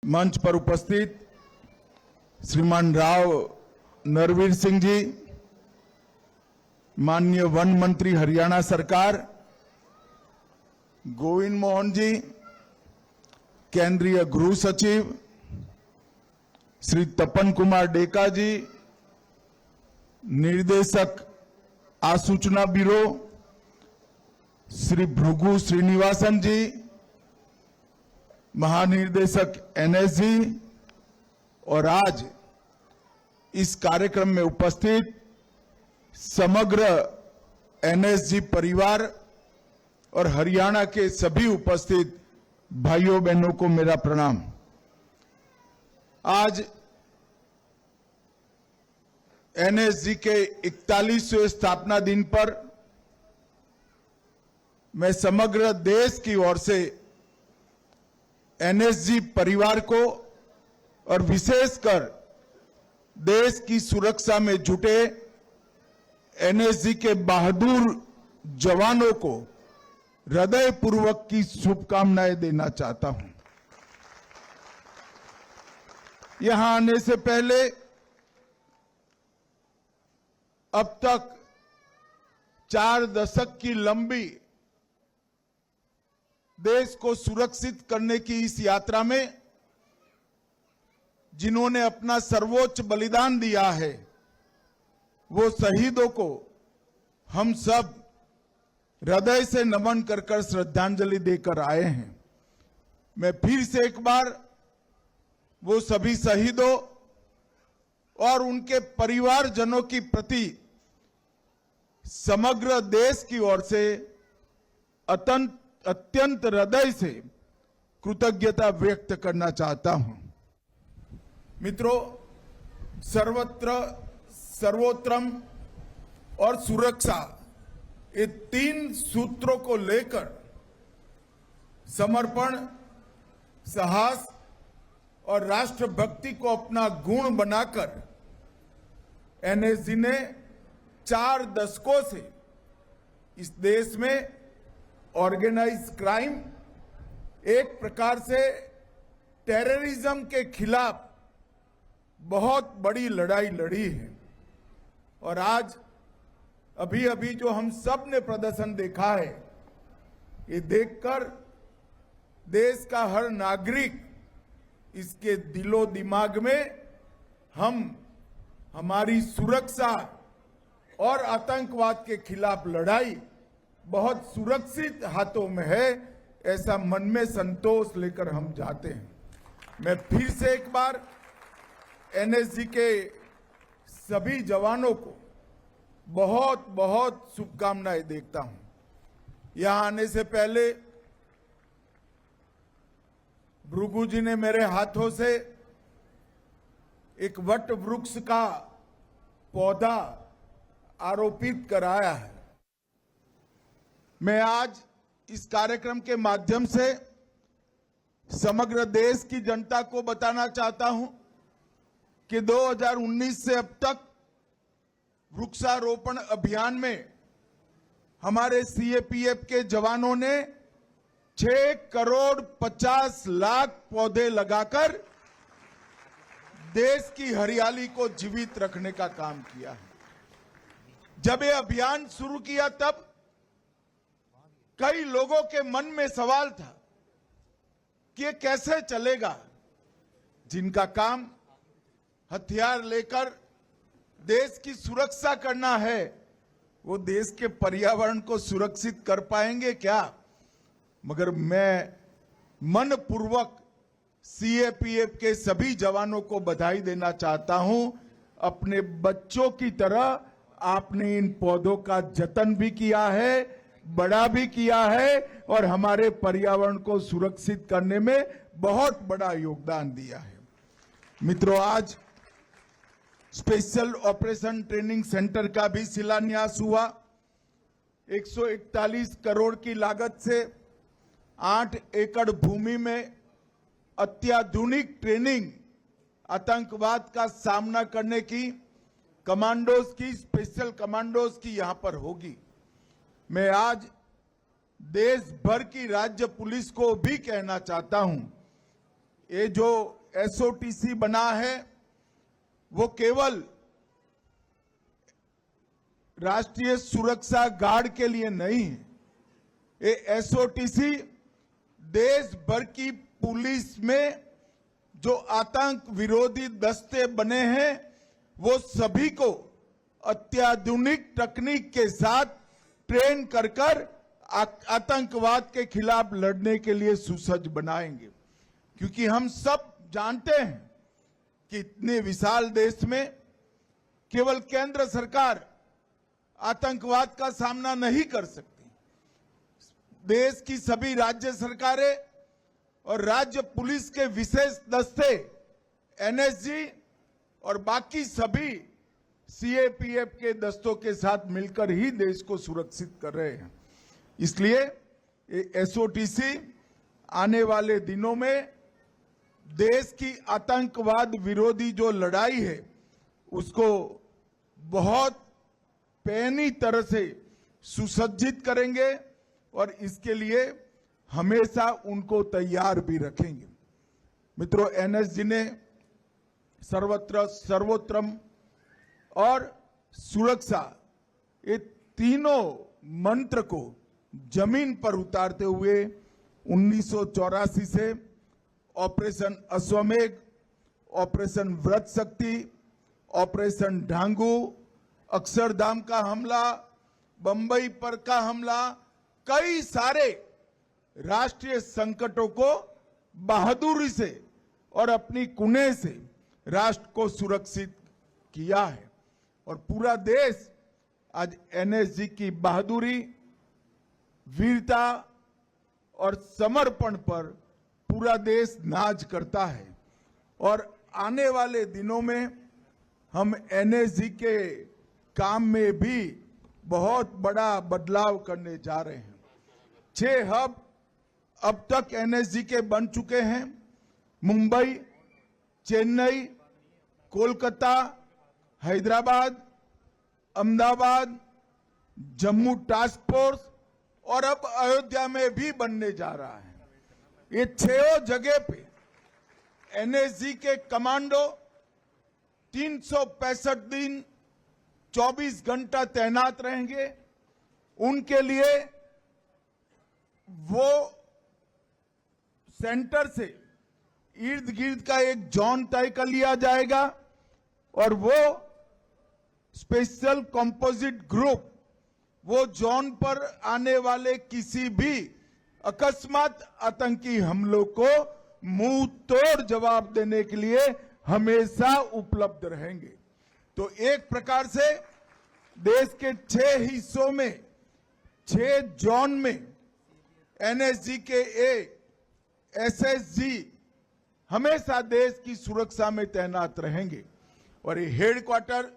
मंच पर उपस्थित श्रीमान राव नरवीर सिंह जी, माननीय वन मंत्री हरियाणा सरकार, गोविंद मोहन जी, केंद्रीय गृह सचिव श्री तपन कुमार डेका जी, निर्देशक आसूचना ब्यूरो श्री भृगु श्रीनिवासन जी, महानिर्देशक एनएसजी और आज इस कार्यक्रम में उपस्थित समग्र एनएसजी परिवार और हरियाणा के सभी उपस्थित भाइयों बहनों को मेरा प्रणाम। आज एनएसजी के 41वें स्थापना दिन पर मैं समग्र देश की ओर से एनएसजी परिवार को और विशेषकर देश की सुरक्षा में जुटे एनएसजी के बहादुर जवानों को हृदयपूर्वक की शुभकामनाएं देना चाहता हूं। यहां आने से पहले अब तक 4 दशक की लंबी देश को सुरक्षित करने की इस यात्रा में जिन्होंने अपना सर्वोच्च बलिदान दिया है, वो शहीदों को हम सब हृदय से नमन कर श्रद्धांजलि देकर आए हैं। मैं फिर से एक बार वो सभी शहीदों और उनके परिवारजनों की प्रति समग्र देश की ओर से अत्यंत हृदय से कृतज्ञता व्यक्त करना चाहता हूं। मित्रों, सर्वोत्तम और सुरक्षा, ये 3 सूत्रों को लेकर समर्पण, साहस और राष्ट्रभक्ति को अपना गुण बनाकर एनएसजी ने 4 दशकों से इस देश में ऑर्गेनाइज क्राइम, एक प्रकार से टेररिज्म के खिलाफ बहुत बड़ी लड़ाई लड़ी है। और आज अभी जो हम सब ने प्रदर्शन देखा है, ये देखकर देश का हर नागरिक, इसके दिलो दिमाग में हमारी सुरक्षा और आतंकवाद के खिलाफ लड़ाई बहुत सुरक्षित हाथों में है, ऐसा मन में संतोष लेकर हम जाते हैं। मैं फिर से एक बार एनएसजी के सभी जवानों को बहुत बहुत शुभकामनाएं देता हूं। यहां आने से पहले भृगु जी ने मेरे हाथों से एक वट वृक्ष का पौधा आरोपित कराया है। मैं आज इस कार्यक्रम के माध्यम से समग्र देश की जनता को बताना चाहता हूं कि 2019 से अब तक वृक्षारोपण अभियान में हमारे सीएपीएफ के जवानों ने 6 करोड़ 50 लाख पौधे लगाकर देश की हरियाली को जीवित रखने का काम किया है। जब ये अभियान शुरू किया तब कई लोगों के मन में सवाल था कि ये कैसे चलेगा। जिनका काम हथियार लेकर देश की सुरक्षा करना है, वो देश के पर्यावरण को सुरक्षित कर पाएंगे क्या? मगर मैं मनपूर्वक सीएपीएफ के सभी जवानों को बधाई देना चाहता हूं। अपने बच्चों की तरह आपने इन पौधों का जतन भी किया है, बड़ा भी किया है और हमारे पर्यावरण को सुरक्षित करने में बहुत बड़ा योगदान दिया है। मित्रों, आज स्पेशल ऑपरेशन ट्रेनिंग सेंटर का भी शिलान्यास हुआ। 141 करोड़ की लागत से 8 एकड़ भूमि में अत्याधुनिक ट्रेनिंग, आतंकवाद का सामना करने की कमांडोज की, स्पेशल कमांडोज की यहां पर होगी। मैं आज देश भर की राज्य पुलिस को भी कहना चाहता हूं, ये जो एसओटीसी बना है वो केवल राष्ट्रीय सुरक्षा गार्ड के लिए नहीं है। ये एसओटीसी देश भर की पुलिस में जो आतंक विरोधी दस्ते बने हैं वो सभी को अत्याधुनिक तकनीक के साथ ट्रेन कर आतंकवाद के खिलाफ लड़ने के लिए सुसज्ज बनाएंगे, क्योंकि हम सब जानते हैं कि इतने विशाल देश में केवल केंद्र सरकार आतंकवाद का सामना नहीं कर सकती। देश की सभी राज्य सरकारें और राज्य पुलिस के विशेष दस्ते एनएसजी और बाकी सभी सीएपीएफ के दस्तों के साथ मिलकर ही देश को सुरक्षित कर रहे हैं। इसलिए एसओटीसी आने वाले दिनों में देश की आतंकवाद विरोधी जो लड़ाई है उसको बहुत पैनी तरह से सुसज्जित करेंगे और इसके लिए हमेशा उनको तैयार भी रखेंगे। मित्रों, एनएसजी ने सर्वत्र सर्वोत्तम और सुरक्षा ये तीनों मंत्र को जमीन पर उतारते हुए 1984 से ऑपरेशन अश्वमेघ, ऑपरेशन व्रत शक्ति, ऑपरेशन ढांगू, अक्षरधाम का हमला, बंबई पर का हमला, कई सारे राष्ट्रीय संकटों को बहादुरी से और अपनी कुने से राष्ट्र को सुरक्षित किया है। और पूरा देश आज एनएसजी की बहादुरी, वीरता और समर्पण पर पूरा देश नाज करता है। और आने वाले दिनों में हम एनएसजी के काम में भी बहुत बड़ा बदलाव करने जा रहे हैं। 6 हब अब तक एनएसजी के बन चुके हैं। मुंबई, चेन्नई, कोलकाता, हैदराबाद, अहमदाबाद, जम्मू टास्क फोर्स और अब अयोध्या में भी बनने जा रहा है। ये 6 जगह पे एनएसजी के कमांडो 365 दिन 24 घंटा तैनात रहेंगे। उनके लिए वो सेंटर से इर्द गिर्द का एक जोन तय कर लिया जाएगा और वो स्पेशल कंपोजिट ग्रुप वो जोन पर आने वाले किसी भी अकस्मात आतंकी हमलों को मुंह तोड़ जवाब देने के लिए हमेशा उपलब्ध रहेंगे। तो एक प्रकार से देश के 6 हिस्सों में 6 जोन में एनएसजी के एसएसजी हमेशा देश की सुरक्षा में तैनात रहेंगे। और ये हेडक्वार्टर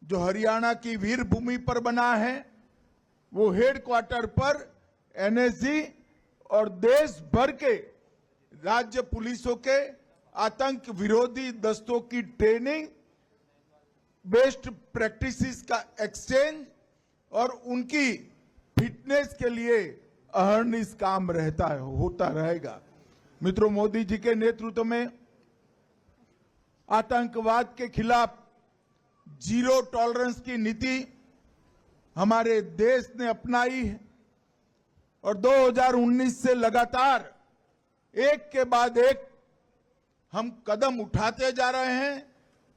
जो हरियाणा की वीर भूमि पर बना है वो हेडक्वार्टर पर एनएसजी और देश भर के राज्य पुलिसों के आतंक विरोधी दस्तों की ट्रेनिंग, बेस्ट प्रैक्टिसेस का एक्सचेंज और उनकी फिटनेस के लिए अहर्निश काम होता रहेगा। मित्रों, मोदी जी के नेतृत्व में आतंकवाद के खिलाफ जीरो टॉलरेंस की नीति हमारे देश ने अपनाई है और 2019 से लगातार एक के बाद एक हम कदम उठाते जा रहे हैं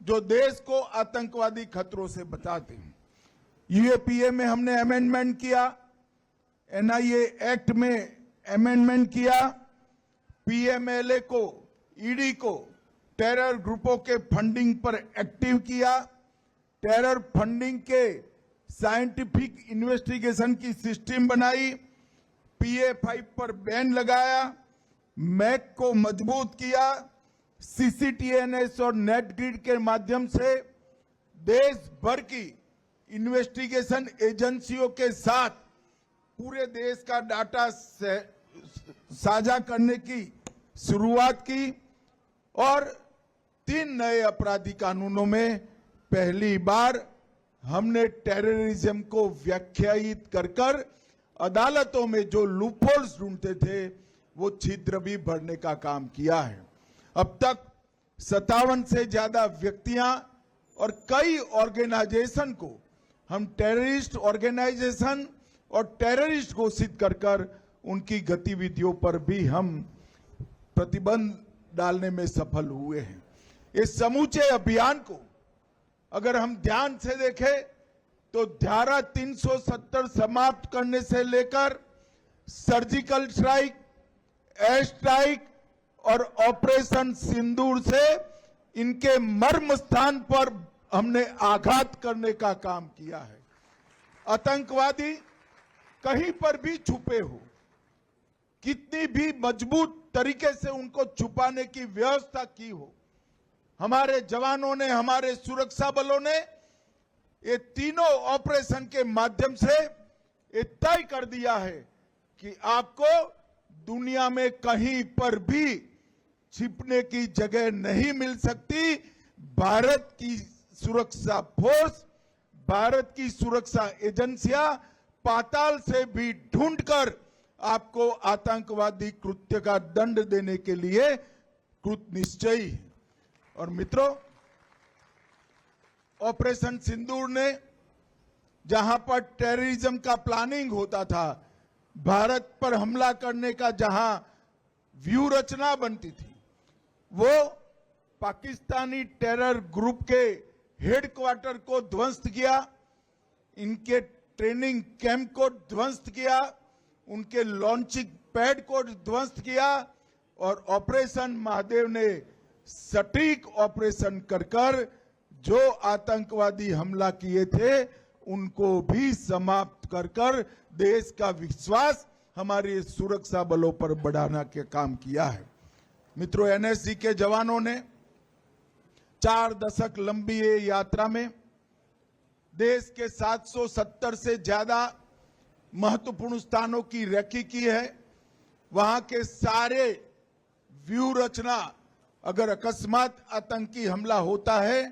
जो देश को आतंकवादी खतरों से बचाते हैं। यूएपीए में हमने अमेंडमेंट किया, एनआईए एक्ट में अमेंडमेंट किया, पीएमएलए को, ईडी को टेरर ग्रुपों के फंडिंग पर एक्टिव किया, टेरर फंडिंग के साइंटिफिक इन्वेस्टिगेशन की सिस्टम बनाई, PA5 पर बैन लगाया, मैक को मजबूत किया, CCTNS और नेटग्रिड के माध्यम से देश भर की इन्वेस्टिगेशन एजेंसियों के साथ पूरे देश का डाटा साझा करने की शुरुआत की और 3 नए अपराधी कानूनों में पहली बार हमने टेररिज्म को व्याख्यायित कर अदालतों में जो लूपहोल्स ढूंढते थे वो छिद्र भी भरने का काम किया है। अब तक 57 से ज्यादा व्यक्तियां और कई ऑर्गेनाइजेशन को हम टेररिस्ट ऑर्गेनाइजेशन और टेररिस्ट घोषित कर उनकी गतिविधियों पर भी हम प्रतिबंध डालने में सफल हुए हैं। इस समूचे अभियान को अगर हम ध्यान से देखें तो धारा 370 समाप्त करने से लेकर सर्जिकल स्ट्राइक, एयर स्ट्राइक और ऑपरेशन सिंदूर से इनके मर्म स्थान पर हमने आघात करने का काम किया है। आतंकवादी कहीं पर भी छुपे हो, कितनी भी मजबूत तरीके से उनको छुपाने की व्यवस्था की हो, हमारे जवानों ने, हमारे सुरक्षा बलों ने ये तीनों ऑपरेशन के माध्यम से ये तय कर दिया है कि आपको दुनिया में कहीं पर भी छिपने की जगह नहीं मिल सकती। भारत की सुरक्षा फोर्स, भारत की सुरक्षा एजेंसियां पाताल से भी ढूंढकर आपको आतंकवादी कृत्य का दंड देने के लिए कृत निश्चयी है। और मित्रों, ऑपरेशन सिंदूर ने जहां पर टेररिज्म का प्लानिंग होता था, भारत पर हमला करने का जहां व्यू रचना बनती थी, वो पाकिस्तानी टेरर ग्रुप के हेडक्वार्टर को ध्वस्त किया, इनके ट्रेनिंग कैंप को ध्वस्त किया, उनके लॉन्चिंग पैड को ध्वस्त किया और ऑपरेशन महादेव ने सटीक ऑपरेशन कर जो आतंकवादी हमला किए थे उनको भी समाप्त कर देश का विश्वास हमारे सुरक्षा बलों पर बढ़ाने के काम किया है। मित्रों, एनएसजी के जवानों ने 4 दशक लंबी ये यात्रा में देश के 770 से ज्यादा महत्वपूर्ण स्थानों की रेकी की है। वहां के सारे व्यू रचना, अगर अकस्मात आतंकी हमला होता है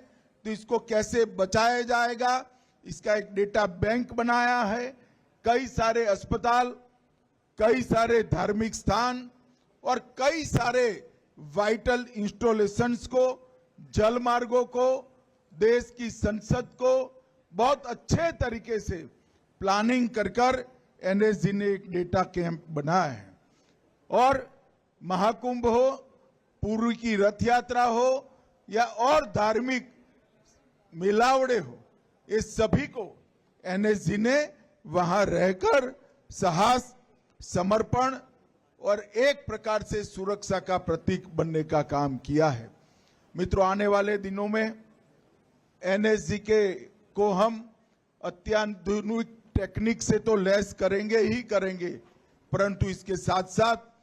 तो इसको कैसे बचाया जाएगा, इसका एक डेटा बैंक बनाया है। कई सारे अस्पताल, कई सारे धार्मिक स्थान और कई सारे वाइटल इंस्टॉलेशंस को, जल मार्गों को, देश की संसद को बहुत अच्छे तरीके से प्लानिंग कर एनएसजी ने एक डेटा कैंप बनाया है। और महाकुंभ हो, पूर्व की रथ यात्रा हो या और धार्मिक मिलावड़े हो, इस सभी को एनएसजी ने वहां रहकर साहस, समर्पण और एक प्रकार से सुरक्षा का प्रतीक बनने का काम किया है। मित्रों, आने वाले दिनों में एनएसजी को हम अत्याधुनिक टेक्निक से तो लैस करेंगे ही करेंगे, परंतु इसके साथ साथ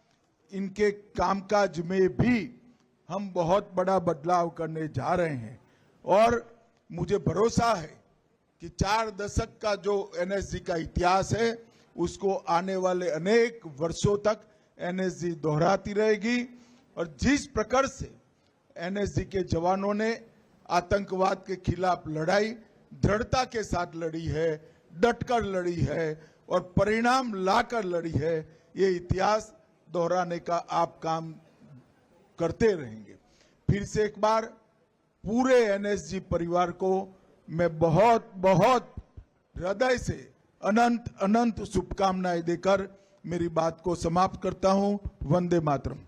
इनके कामकाज में भी हम बहुत बड़ा बदलाव करने जा रहे हैं। और मुझे भरोसा है कि 4 दशक का जो एनएसजी का इतिहास है उसको आने वाले अनेक वर्षों तक एनएसजी दोहराती रहेगी। और जिस प्रकार से एनएसजी के जवानों ने आतंकवाद के खिलाफ लड़ाई दृढ़ता के साथ लड़ी है, डटकर लड़ी है और परिणाम लाकर लड़ी है, ये इतिहास दोहराने का आप काम करते रहेंगे। फिर से एक बार पूरे एनएसजी परिवार को मैं बहुत बहुत हृदय से अनंत अनंत शुभकामनाएं देकर मेरी बात को समाप्त करता हूं। वंदे मातरम।